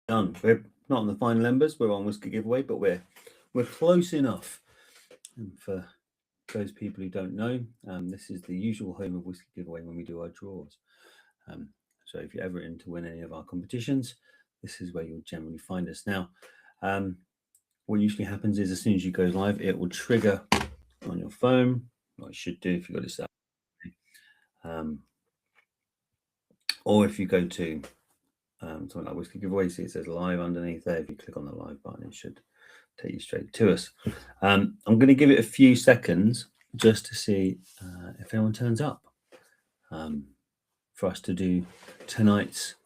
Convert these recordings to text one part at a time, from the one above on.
done. We're not on the final numbers. We're on whiskey giveaway, but we're close enough. And for those people who don't know, this is the usual home of whiskey giveaway when we do our draws. So if you're ever in to win any of our competitions, this is where you'll generally find us. Now, what usually happens is as soon as you go live, it will trigger on your phone. What it should do if you've got it set up. Or if you go to something like Whiskey Giveaway, see it says live underneath there. If you click on the live button, it should take you straight to us. I'm going to give it a few seconds just to see if anyone turns up for us to do tonight's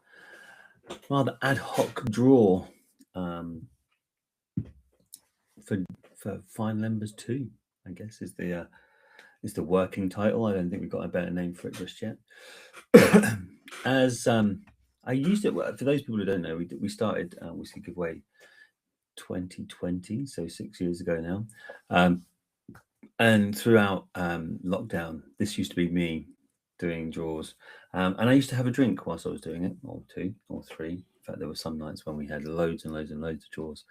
rather ad hoc draw for Final Embers 2, I guess is the working title. I don't think we've got a better name for it just yet. As I used it for those people who don't know, we started Whiskey Giveaway 2020, so 6 years ago now. And throughout lockdown, this used to be me doing draws. And I used to have a drink whilst I was doing it, or 2 or 3. In fact, there were some nights when we had loads and loads and loads of draws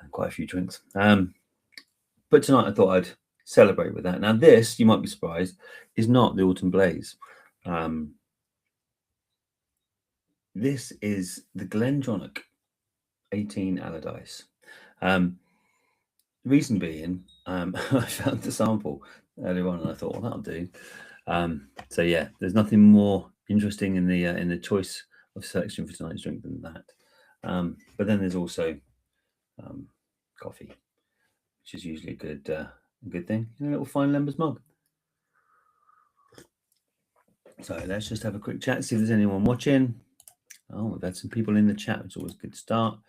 and quite a few drinks. But tonight I thought I'd celebrate with that. Now this, you might be surprised, is not the Autumn Blaze. This is the GlenDronach 18 Allardyce. The reason being, I found the sample earlier on and I thought, well, that'll do. So yeah, there's nothing more interesting in the choice of selection for tonight's drink than that. But then there's also coffee, which is usually a good thing in a little Fine Lembers mug. So let's just have a quick chat, see if there's anyone watching. Oh, we've had some people in the chat, which is always a good start.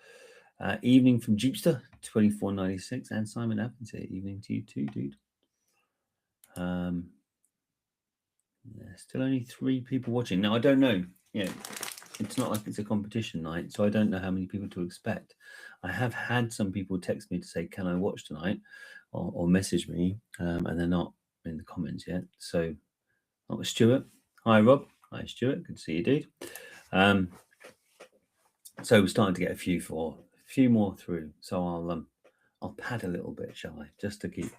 Evening from Jeepster, 2496, and Simon Evans here. Evening to you too, dude. Still only 3 people watching. Now, I don't know. It's not like it's a competition night, so I don't know how many people to expect. I have had some people text me to say, can I watch tonight? Or message me, and they're not in the comments yet. So, Stuart. Hi, Rob. Hi, Stuart. Good to see you, dude. So we're starting to get a few more through. So I'll pad a little bit, shall I? Just to keep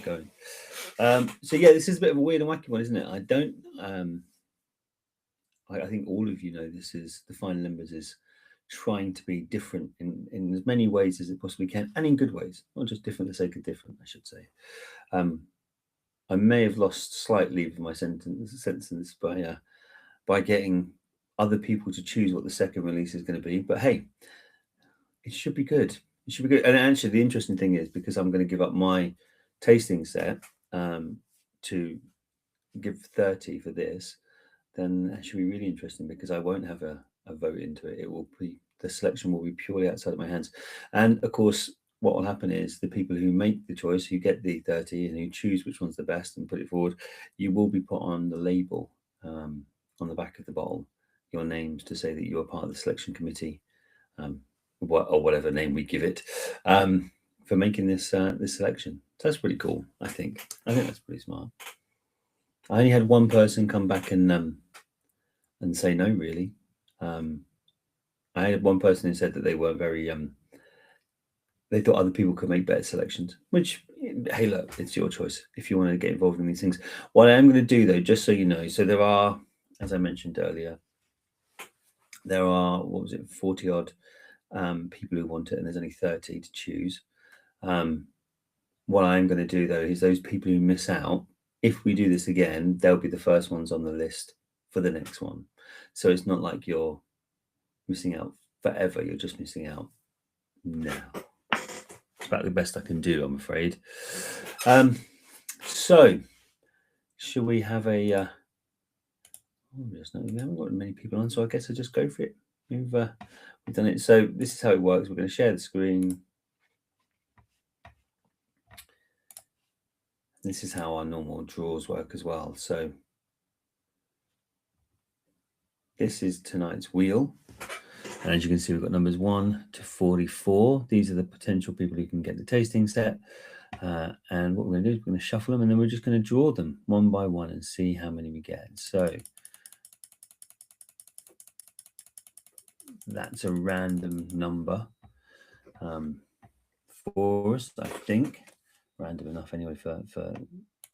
going. So yeah, this is a bit of a weird and wacky one, isn't it? I don't. I think all of you know this is the Final Embers is trying to be different in as many ways as it possibly can, and in good ways, not just different for the sake of different, I should say. I may have lost slightly of my sentence by getting other people to choose what the second release is going to be, but hey, it should be good. It should be good. And actually, the interesting thing is because I'm going to give up my tasting set to give 30 for this, then it should be really interesting because I won't have a vote into it. It will be the selection will be purely outside of my hands. And of course, what will happen is the people who make the choice, who get the 30 and who choose which one's the best and put it forward, you will be put on the label on the back of the bottle, your names to say that you're part of the selection committee, or whatever name we give it, for making this selection. So that's pretty cool. I think that's pretty smart. I only had one person come back and say no, really. I had one person who said that they were very they thought other people could make better selections, which, hey, look, it's your choice if you want to get involved in these things. What I am going to do, though, just so you know, so there are, as I mentioned earlier, there are, 40 odd people who want it, and there's only 30 to choose. What I'm going to do, though, is those people who miss out, if we do this again, they'll be the first ones on the list for the next one. So it's not like you're missing out forever. You're just missing out now. It's about the best I can do, I'm afraid. So, should we have a... we haven't got many people on, so I guess I'll just go for it. We've done it. So this is how it works. We're going to share the screen. This is how our normal draws work as well. So this is tonight's wheel. And as you can see, we've got numbers 1 to 44. These are the potential people who can get the tasting set. And what we're going to do is we're going to shuffle them, and then we're just going to draw them one by one and see how many we get. So that's a random number for us, I think. Random enough anyway for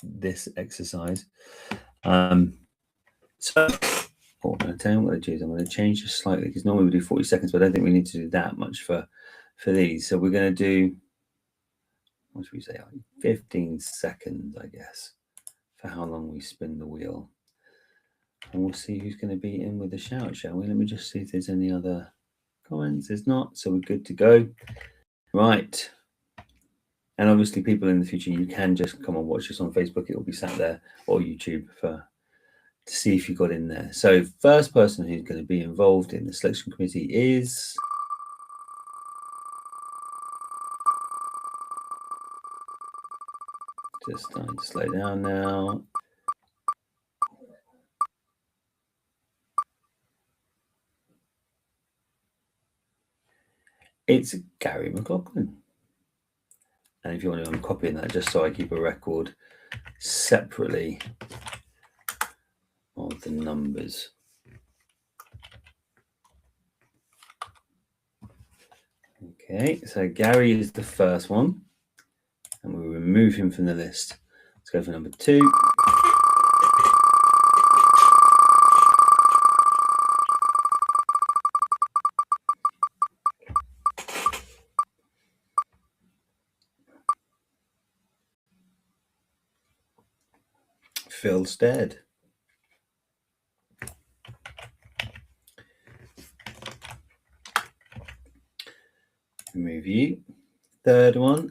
this exercise. So what I'm going to tell you what I'm going to do is I'm going to change this slightly, because normally we do 40 seconds, but I don't think we need to do that much for these. So we're going to do, what should we say, 15 seconds, I guess, for how long we spin the wheel. And we'll see who's going to be in with the shout, shall we? Let me just see if there's any other comments. There's not, so we're good to go. Right. And obviously, people in the future, you can just come and watch us on Facebook. It will be sat there, or YouTube, to see if you got in there. So first person who's going to be involved in the selection committee is... Just starting to slow down now. It's Gary McLaughlin. And if you want to, I'm copying that just so I keep a record separately of the numbers. Okay, so Gary is the first one, and we'll remove him from the list. Let's go for number 2. Phil Stead. Remove you. Third one.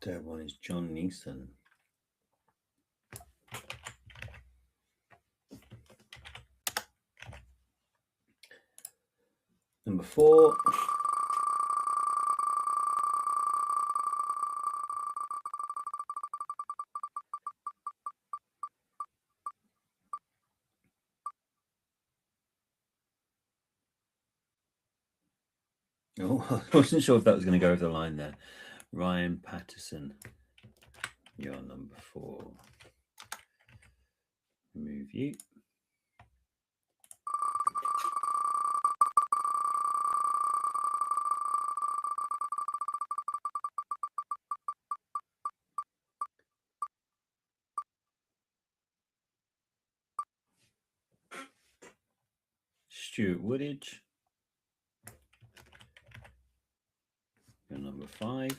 Third one is John Neeson. Number 4. Oh, I wasn't sure if that was going to go over the line there. Ryan Patterson, you're number 4. Remove you. Stuart Woodage, you're number 5.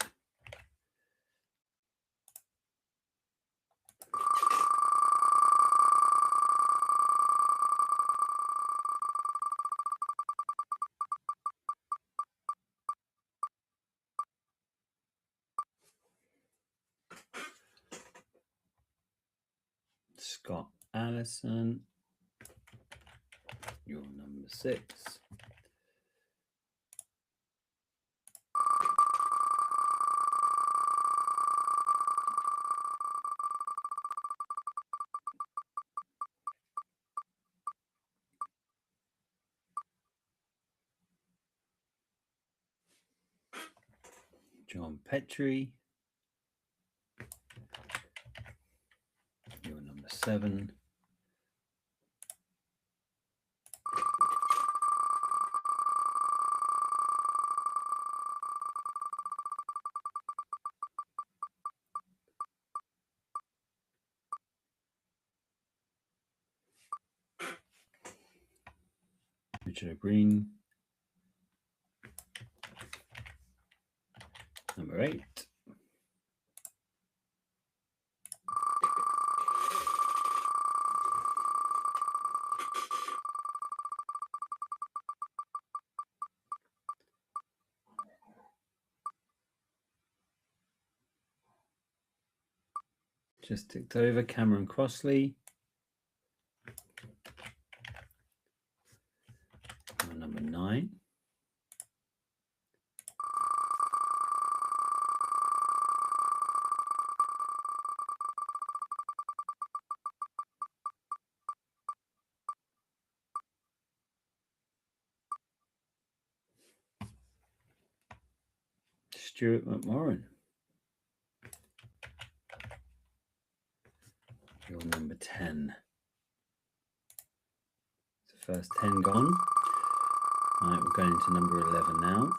Scott Allison, you're number 6. John Petrie, you're number 7. Richard Green, number 8. Just ticked over. Cameron Crossley, number 9. Stuart McMorran. Your number 10. The first 10 gone. Right, we're going into number 11 now.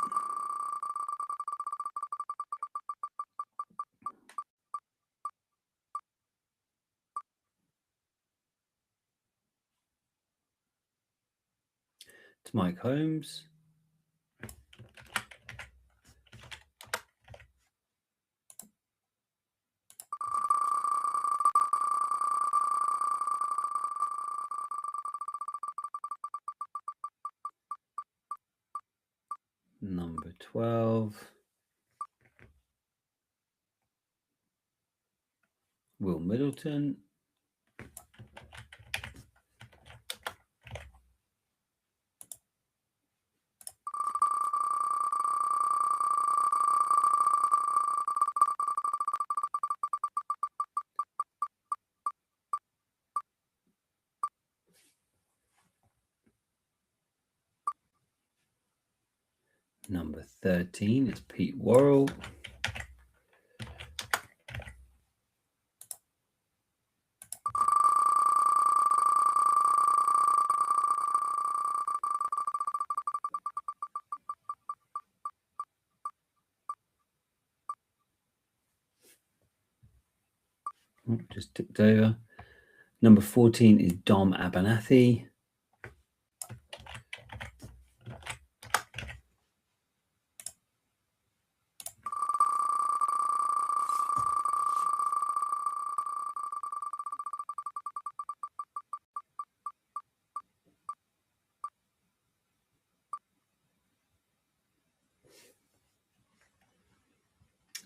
It's Mike Holmes. Number 12. Will Middleton. Number 13 is Pete Worrell. Just ticked over. Number 14 is Dom Abernathy.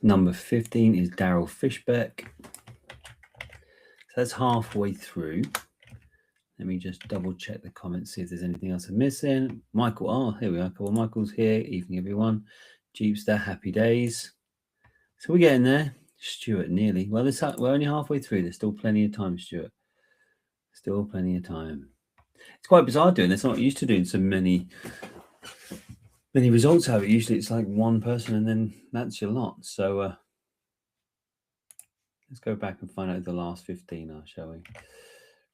Number 15 is Daryl Fishbeck. So that's halfway through. Let me just double check the comments, see if there's anything else I'm missing. Michael, here we are. Well, Michael's here. Evening, everyone. Jeepster, happy days. So we're getting there. Stuart, nearly. Well, we're only halfway through. There's still plenty of time, Stuart. Still plenty of time. It's quite bizarre doing this. I'm not used to doing so many results out. Usually it's like one person and then that's your lot. So let's go back and find out who the last 15 are, shall we?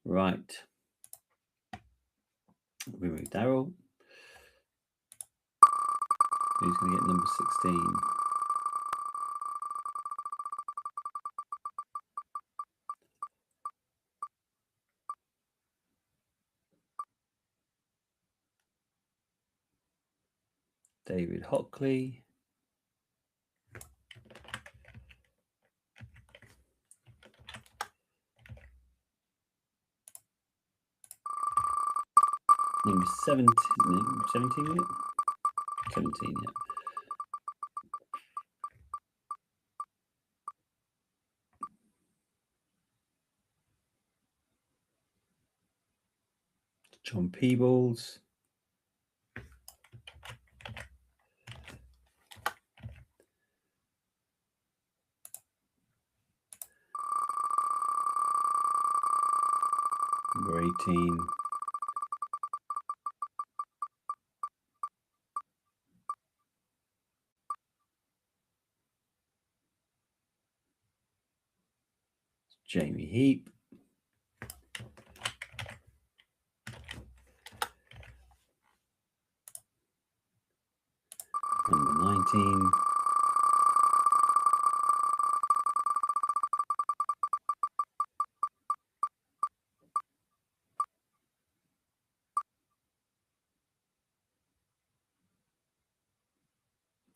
Right. We move Daryl. Who's going to get number 16? David Hockley. Number 17, 17 yet? 17, yeah. John Peebles. Number 18. Jamie Heap. Number 19.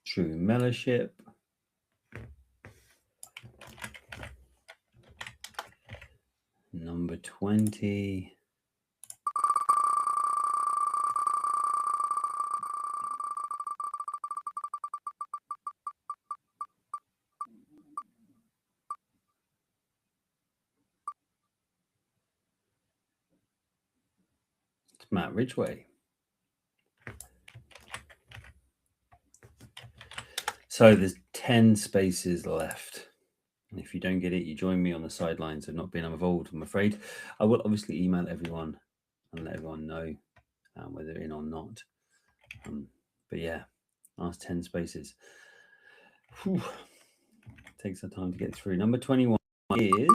True Mellowship. Number 20. It's Matt Ridgway. So there's 10 spaces left. And if you don't get it, you join me on the sidelines of not being involved, I'm afraid. I will obviously email everyone and let everyone know whether they're in or not. But yeah, last 10 spaces. Whew. Takes some time to get through. Number 21 is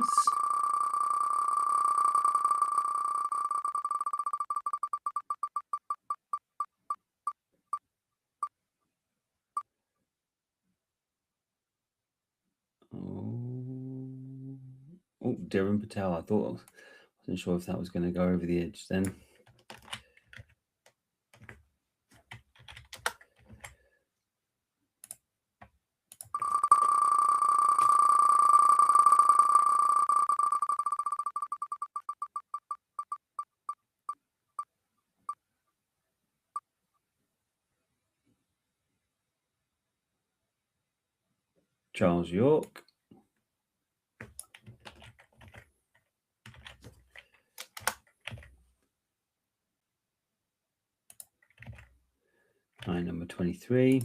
Dhiren Patel. I wasn't sure if that was going to go over the edge then. Charles York. Line number 23.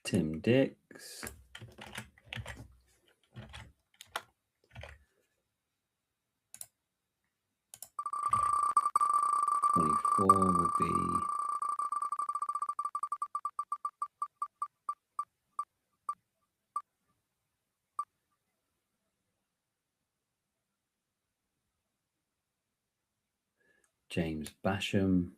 Tim Dix. Will be James Basham.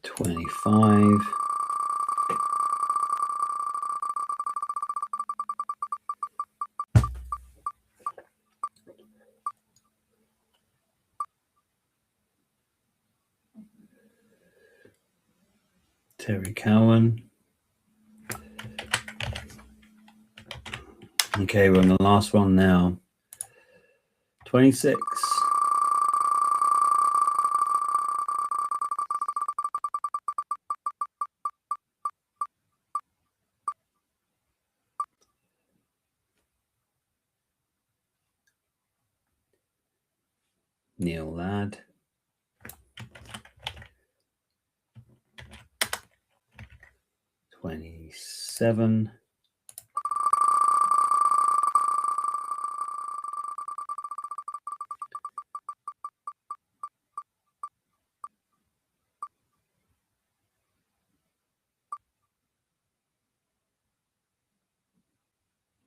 $25. Terry Cowan. Okay, we're on the last one now. 26. Neil Ladd. $27.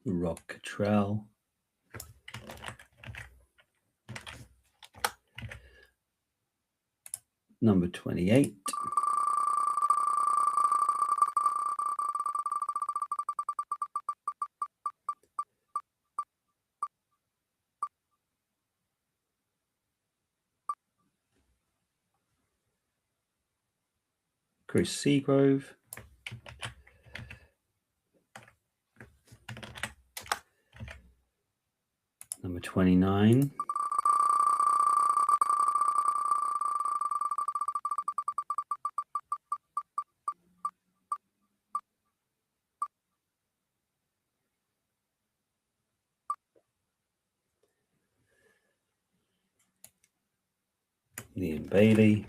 Rob Cottrell. Number 28. Chris Seagrove. Number 29. Liam Bailey.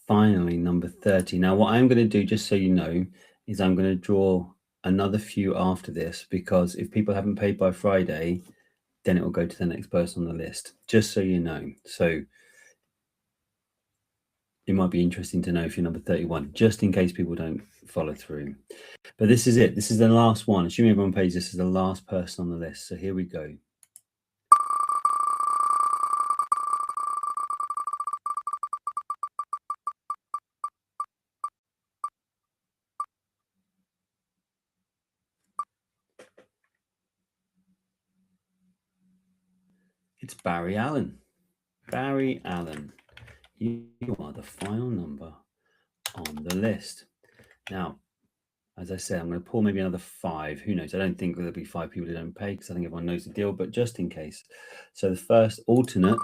Finally, number 30. Now, what I'm going to do, just so you know, is I'm going to draw another few after this, because if people haven't paid by Friday, then it will go to the next person on the list, just so you know. So it might be interesting to know if you're number 31, just in case people don't follow through. But this is it. This is the last one. Assuming everyone pays, this is the last person on the list. So here we go. It's Barry Allen. Barry Allen, you are the final number on the list. Now, as I said, I'm going to pull maybe another 5. Who knows? I don't think there'll be 5 people who don't pay, because I think everyone knows the deal, but just in case. So the first alternate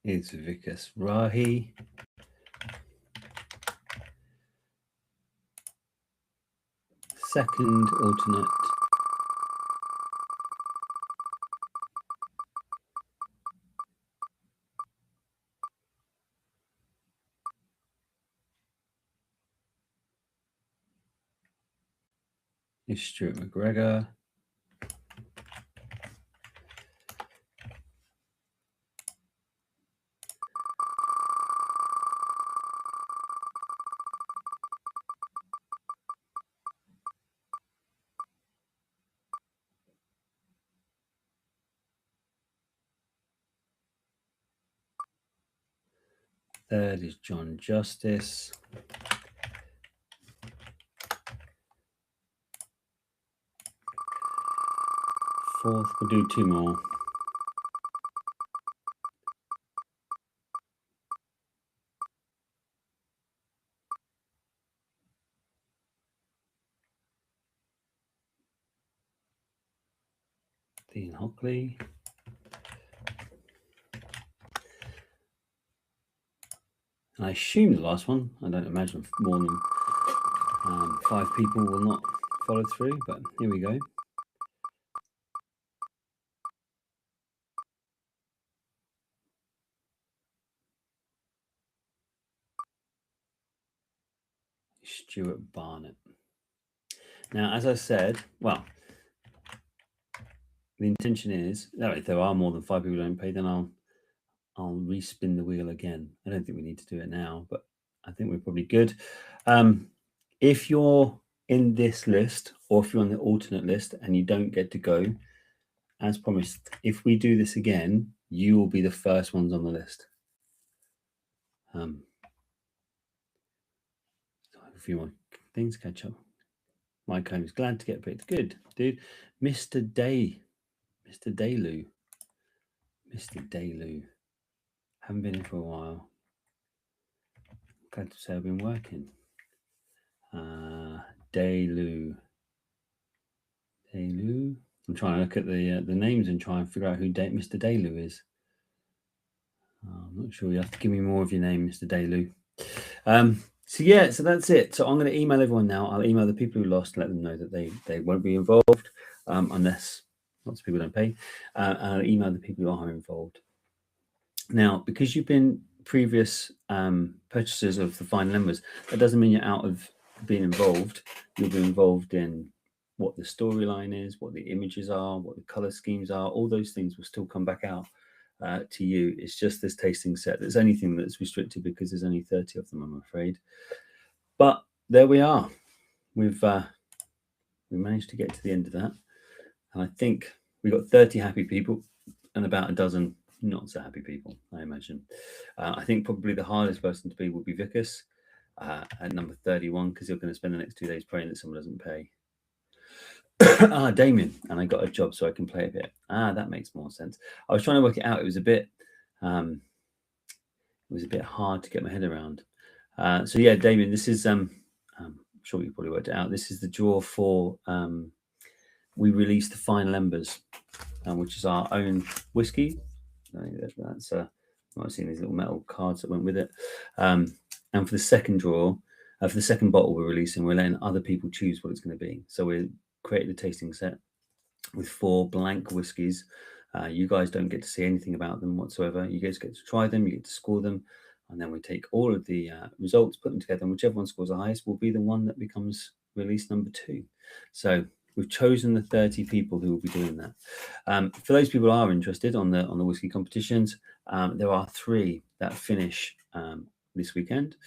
is Vikas Rahi. Second alternate is Stuart McGregor. Third is John Justice. Fourth, we'll do two more. Dean Hockley. And I assume the last one, I don't imagine more than 5 people will not follow through, but here we go. Stuart Barnett. Now, as I said, well, the intention is that if there are more than 5 people who don't pay, then I'll respin the wheel again. I don't think we need to do it now, but I think we're probably good. If you're in this list, or if you're on the alternate list and you don't get to go, as promised, if we do this again, you will be the first ones on the list. A few more things catch up. Mike Holmes, glad to get picked. Good, dude. Mr. Dayloo. Haven't been in for a while. Glad to say I've been working. Dayloo. I'm trying to look at the names and try and figure out who Mr. Dayloo is. I'm not sure. You have to give me more of your name, Mr. Dayloo. So yeah, so that's it. So I'm going to email everyone now. I'll email the people who lost, let them know that they won't be involved unless lots of people don't pay. And I'll email the people who are involved. Now, because you've been previous purchasers of the final numbers, that doesn't mean you're out of being involved. You'll be involved in what the storyline is, what the images are, what the color schemes are. All those things will still come back out to you. It's just this tasting set. There's anything that's restricted because there's only 30 of them, I'm afraid. But there we are. We managed to get to the end of that. And I think we got 30 happy people and about a dozen not so happy people, I imagine. I think probably the hardest person to be will be Vikas at number 31, because you're going to spend the next 2 days praying that someone doesn't pay. Damien, and I got a job so I can play a bit. That makes more sense. I was trying to work it out. It was a bit hard to get my head around. So yeah, Damien, this is I'm sure you probably worked it out. This is the draw for we released the final embers, which is our own whiskey. That's I've seen these little metal cards that went with it. And for the second draw, for the second bottle we're releasing, we're letting other people choose what it's going to be. So we're creating a tasting set with 4 blank whiskies. You guys don't get to see anything about them whatsoever. You guys get to try them, you get to score them, and then we take all of the results, put them together, and whichever one scores the highest will be the one that becomes release number 2. So we've chosen the 30 people who will be doing that. For those people who are interested on the whiskey competitions, there are 3 that finish this weekend.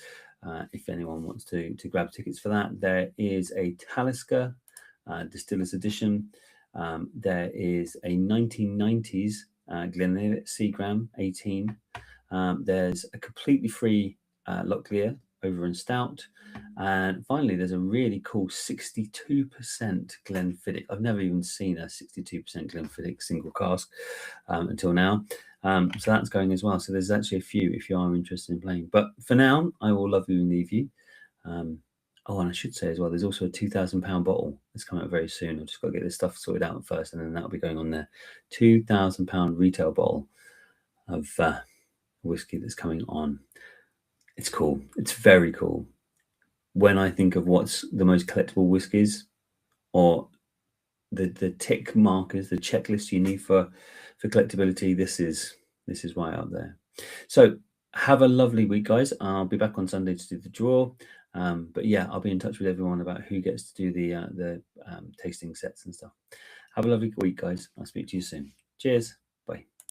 If anyone wants to grab tickets for that, there is a Talisker Distillers Edition. There is a 1990s Glenlivet Seagram 18. There's a completely free Locklear over in Stout. And finally, there's a really cool 62% Glenfiddich. I've never even seen a 62% Glenfiddich single cask until now. So that's going as well. So there's actually a few if you are interested in playing. But for now, I will love you and leave you. And I should say as well, there's also a £2,000 bottle that's coming out very soon. I've just got to get this stuff sorted out first, and then that'll be going on there. £2,000 retail bottle of whiskey that's coming on. It's cool. It's very cool. When I think of what's the most collectible whiskies, or the tick markers, the checklist you need for collectability, this is right up there. So have a lovely week, guys. I'll be back on Sunday to do the draw. But yeah, I'll be in touch with everyone about who gets to do the tasting sets and stuff. Have a lovely week, guys. I'll speak to you soon. Cheers. Bye.